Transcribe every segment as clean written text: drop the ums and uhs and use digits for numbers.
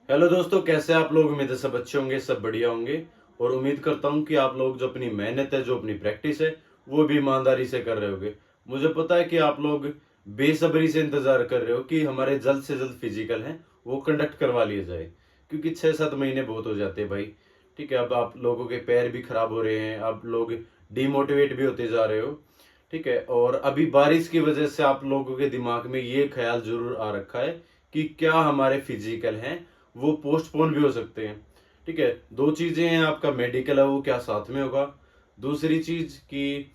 Hello दोस्तों, कैसे आप लोग। उम्मीद है सब अच्छे होंगे, सब बढ़िया होंगे। और उम्मीद करता हूं कि आप लोग जो अपनी मेहनत है, जो अपनी प्रैक्टिस है, वो भी ईमानदारी से कर रहे होंगे। मुझे पता है कि आप लोग बेसब्री से इंतजार कर रहे हो कि हमारे जल्द से जल्द फिजिकल है वो कंडक्ट करवा लिया जाए, क्योंकि 6-7 महीने बहुत हो जाते हैं भाई। ठीक है, अब आप लोगों के पैर भी खराब हो रहे हैं, आप लोग डिमोटिवेट भी होते जा रहे हो। ठीक है, और अभी बारिश की वजह से आप लोगों के दिमाग में ये ख्याल जरूर आ रखा है कि क्या हमारे फिजिकल हैं वो पोस्टपोन भी हो सकते हैं। ठीक है, दो चीजें हैं, आपका मेडिकल है वो क्या साथ में होगा, दूसरी चीज कि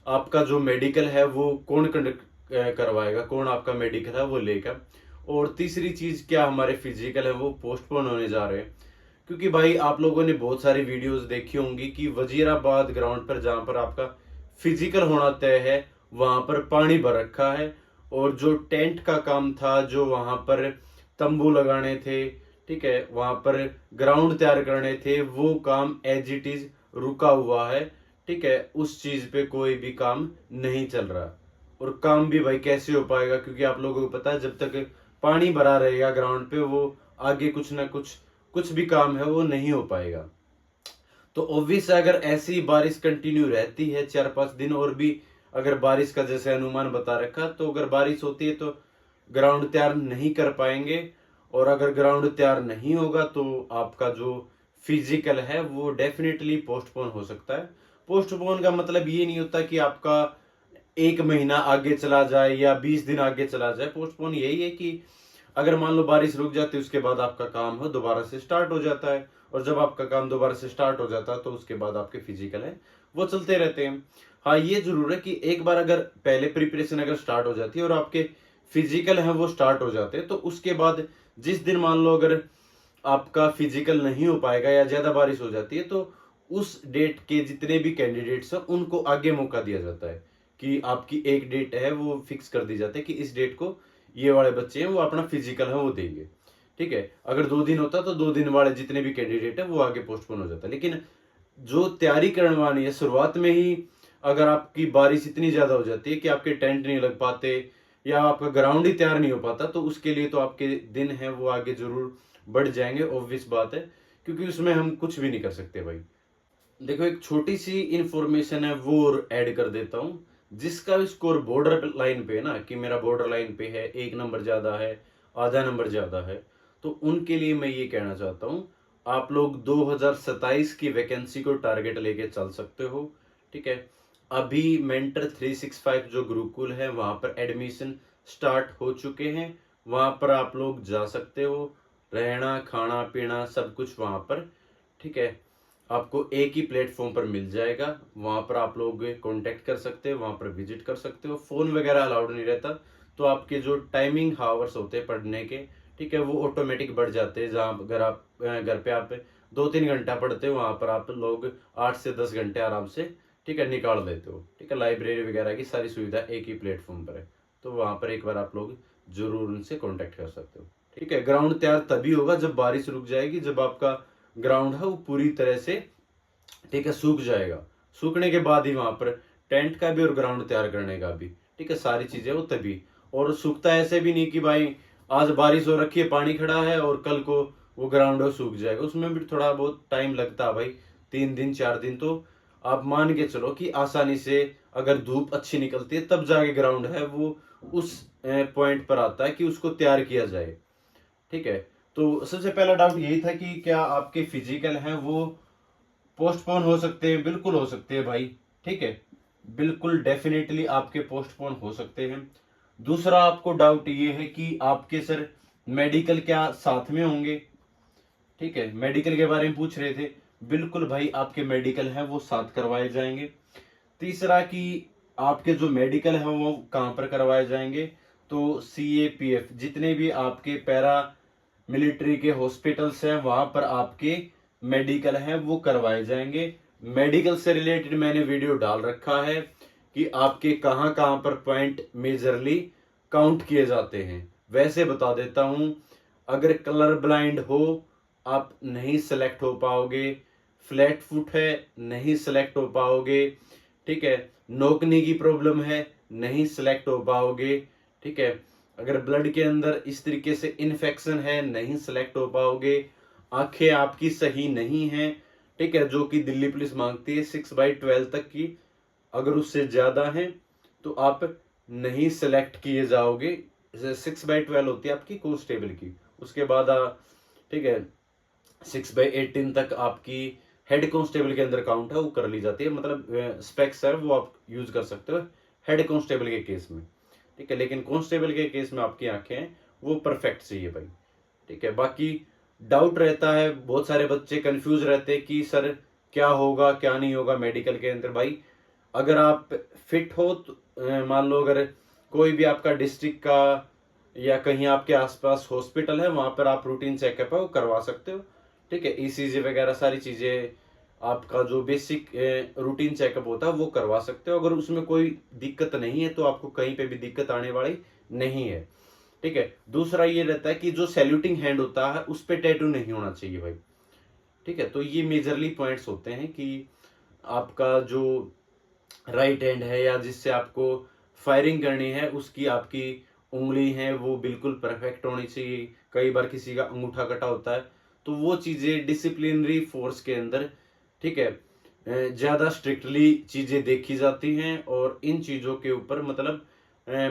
आपका जो मेडिकल है वो कौन कंडक्ट करवाएगा, कौन आपका मेडिकल है वो लेगा, और तीसरी चीज क्या हमारे फिजिकल है वो पोस्टपोन होने जा रहे हैं। क्योंकि भाई आप लोगों ने बहुत सारी वीडियोस देखी होंगी कि वजीराबाद ग्राउंड पर जहां पर आपका फिजिकल होना तय है वहां पर पानी भर रखा है, और जो टेंट का काम था, जो वहां पर तंबू लगाने थे, ठीक है, वहां पर ग्राउंड तैयार करने थे, वो काम एज इट इज रुका हुआ है। ठीक है, उस चीज पे कोई भी काम नहीं चल रहा। और काम भी भाई कैसे हो पाएगा, क्योंकि आप लोगों को पता है जब तक पानी भरा रहेगा ग्राउंड पे, वो आगे कुछ ना कुछ कुछ भी काम है वो नहीं हो पाएगा। तो ऑब्वियस है, अगर ऐसी बारिश कंटिन्यू रहती है 4-5 दिन और भी, अगर बारिश का जैसे अनुमान बता रखा, तो अगर बारिश होती है तो ग्राउंड तैयार नहीं कर पाएंगे। और अगर ग्राउंड तैयार नहीं होगा तो आपका जो फिजिकल है वो डेफिनेटली पोस्टपोन हो सकता है। पोस्टपोन का मतलब ये नहीं होता कि आपका 1 महीना आगे चला जाए या 20 दिन आगे चला जाए। पोस्टपोन यही है कि अगर मान लो बारिश रुक जाती है, उसके बाद आपका काम है दोबारा से स्टार्ट हो जाता है, और जब आपका काम दोबारा से स्टार्ट हो जाता है तो उसके बाद आपके फिजिकल है वो चलते रहते हैं। हाँ, ये जरूर है कि एक बार अगर पहले प्रिपरेशन अगर स्टार्ट हो जाती है और आपके फिजिकल है वो स्टार्ट हो जाते हैं, तो उसके बाद जिस दिन मान लो अगर आपका फिजिकल नहीं हो पाएगा या ज्यादा बारिश हो जाती है, तो उस डेट के जितने भी कैंडिडेट्स हैं उनको आगे मौका दिया जाता है कि आपकी एक डेट है वो फिक्स कर दी जाती है कि इस डेट को ये वाले बच्चे हैं वो अपना फिजिकल है वो देंगे। ठीक है, अगर 2 दिन होता तो 2 दिन वाले जितने भी कैंडिडेट है वो आगे पोस्टपोन हो जाता। लेकिन जो तैयारी करवानी है शुरुआत में ही, अगर आपकी बारिश इतनी ज्यादा हो जाती है कि आपके टेंट नहीं लग पाते या आपका ग्राउंड ही तैयार नहीं हो पाता, तो उसके लिए तो आपके दिन है वो आगे जरूर बढ़ जाएंगे, ऑब्वियस बात है, क्योंकि उसमें हम कुछ भी नहीं कर सकते भाई। देखो, एक छोटी सी इंफॉर्मेशन है वो ऐड कर देता हूँ। जिसका भी स्कोर बॉर्डर लाइन पे है ना, कि मेरा बॉर्डर लाइन पे है, 1 नंबर ज्यादा है, आधा नंबर ज्यादा है, तो उनके लिए मैं ये कहना चाहता हूँ, आप लोग 2027 की वैकेंसी को टारगेट लेके चल सकते हो। ठीक है, अभी मेंटर 365 जो गुरुकुल है वहां पर एडमिशन स्टार्ट हो चुके हैं। वहां पर आप लोग जा सकते हो, रहना खाना पीना सब कुछ वहां पर। ठीक है, आपको एक ही प्लेटफॉर्म पर मिल जाएगा, वहां पर आप लोग कांटेक्ट कर सकते हो, वहां पर विजिट कर सकते हो। फोन वगैरह अलाउड नहीं रहता, तो आपके जो टाइमिंग हावर्स होते हैं पढ़ने के, ठीक है, वो ऑटोमेटिक बढ़ जाते हैं। जहाँ अगर आप घर पे आप 2-3 घंटा पढ़ते हो, वहां पर आप लोग 8 से 10 घंटे आराम से, ठीक है, निकाल देते हो। ठीक है, लाइब्रेरी वगैरह की सारी सुविधा एक ही प्लेटफॉर्म पर है, तो वहां पर एक बार आप लोग जरूर उनसे कांटेक्ट कर सकते हो। ठीक है, ग्राउंड तैयार तभी होगा जब बारिश रुक जाएगी, जब आपका ग्राउंड है वो पूरी तरह से, ठीक है, सूख जाएगा। सूखने के बाद ही वहां पर टेंट का भी और ग्राउंड तैयार करने का भी, ठीक है, सारी चीजें वो तभी। और सूखता ऐसे भी नहीं कि भाई आज बारिश हो रखी है, पानी खड़ा है, और कल को वो ग्राउंड है सूख जाएगा। उसमें भी थोड़ा बहुत टाइम लगता है भाई, 3 दिन 4 दिन तो आप मान के चलो कि आसानी से, अगर धूप अच्छी निकलती है तब जाके ग्राउंड है वो उस पॉइंट पर आता है कि उसको तैयार किया जाए। ठीक है, तो सबसे पहला डाउट यही था कि क्या आपके फिजिकल हैं वो पोस्टपोन हो सकते हैं। बिल्कुल हो सकते हैं भाई। ठीक है, बिल्कुल डेफिनेटली आपके पोस्टपोन हो सकते हैं। दूसरा आपको डाउट ये है कि आपके सर मेडिकल क्या साथ में होंगे। ठीक है, मेडिकल के बारे में पूछ रहे थे। बिल्कुल भाई, आपके मेडिकल है वो साथ करवाए जाएंगे। तीसरा कि आपके जो मेडिकल है वो कहाँ पर करवाए जाएंगे, तो CAPF जितने भी आपके पैरा मिलिट्री के हॉस्पिटल्स हैं वहां पर आपके मेडिकल हैं वो करवाए जाएंगे। मेडिकल से रिलेटेड मैंने वीडियो डाल रखा है कि आपके कहाँ कहाँ पर पॉइंट मेजरली काउंट किए जाते हैं। वैसे बता देता हूं, अगर कलर ब्लाइंड हो आप नहीं सेलेक्ट हो पाओगे, फ्लैट फुट है नहीं सेलेक्ट हो पाओगे, ठीक है, नोकनी की प्रॉब्लम है नहीं सेलेक्ट हो पाओगे, ठीक है, अगर ब्लड के अंदर इस तरीके से इन्फेक्शन है, नहीं सिलेक्ट हो पाओगे। आंखें आपकी सही नहीं है, ठीक है, जो कि दिल्ली पुलिस मांगती है 6/12 तक की, अगर उससे ज्यादा है तो आप नहीं सिलेक्ट किए जाओगे। 6/12 होती है आपकी कांस्टेबल की, उसके बाद ठीक है 6/18 तक आपकी हेड कांस्टेबल के अंदर काउंट है, वो कर ली जाती है। मतलब स्पेक्स है वो आप यूज कर सकते हो हेड कांस्टेबल के केस में, ठीक है। लेकिन कांस्टेबल के केस में आपकी आंखें हैं वो परफेक्ट चाहिए भाई, ठीक है। बाकी डाउट रहता है, बहुत सारे बच्चे कंफ्यूज रहते हैं कि सर क्या होगा क्या नहीं होगा मेडिकल के अंदर। भाई अगर आप फिट हो तो मान लो अगर कोई भी आपका डिस्ट्रिक्ट का या कहीं आपके आसपास हॉस्पिटल है, वहां पर आप रूटीन चेकअप है वो करवा सकते हो, ठीक है। ईसीजी वगैरह सारी चीजें, आपका जो बेसिक रूटीन चेकअप होता है वो करवा सकते हो। अगर उसमें कोई दिक्कत नहीं है तो आपको कहीं पे भी दिक्कत आने वाली नहीं है, ठीक है। दूसरा ये रहता है कि जो सैल्यूटिंग हैंड होता है उस पे टैटू नहीं होना चाहिए भाई, ठीक है। तो ये मेजरली पॉइंट्स होते हैं कि आपका जो राइट हैंड है या जिससे आपको फायरिंग करनी है उसकी आपकी उंगली है वो बिल्कुल परफेक्ट होनी चाहिए। कई बार किसी का अंगूठा कटा होता है, तो वो चीजें डिसिप्लिनरी फोर्स के अंदर, ठीक है, ज्यादा स्ट्रिक्टली चीजें देखी जाती हैं और इन चीजों के ऊपर मतलब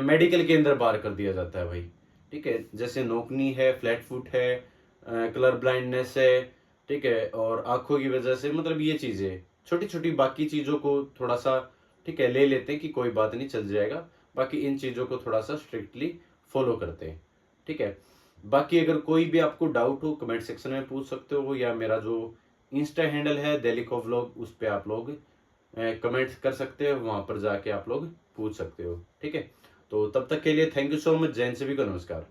मेडिकल के अंदर बार कर दिया जाता है भाई, ठीक है। जैसे नोकनी है, फ्लैट फुट है, कलर ब्लाइंडनेस है, ठीक है, और आंखों की वजह से, मतलब ये चीजें छोटी छोटी, बाकी चीजों को थोड़ा सा, ठीक है, ले लेते हैं कि कोई बात नहीं चल जाएगा। बाकी इन चीजों को थोड़ा सा स्ट्रिक्टली फॉलो करते हैं, ठीक है। बाकी अगर कोई भी आपको डाउट हो कमेंट सेक्शन में पूछ सकते हो, या मेरा जो इंस्टा हैंडल है दिलीको व्लॉग, उस पर आप लोग कमेंट कर सकते हो, वहां पर जाके आप लोग पूछ सकते हो, ठीक है। तो तब तक के लिए thank you so much. Jain सभी को नमस्कार।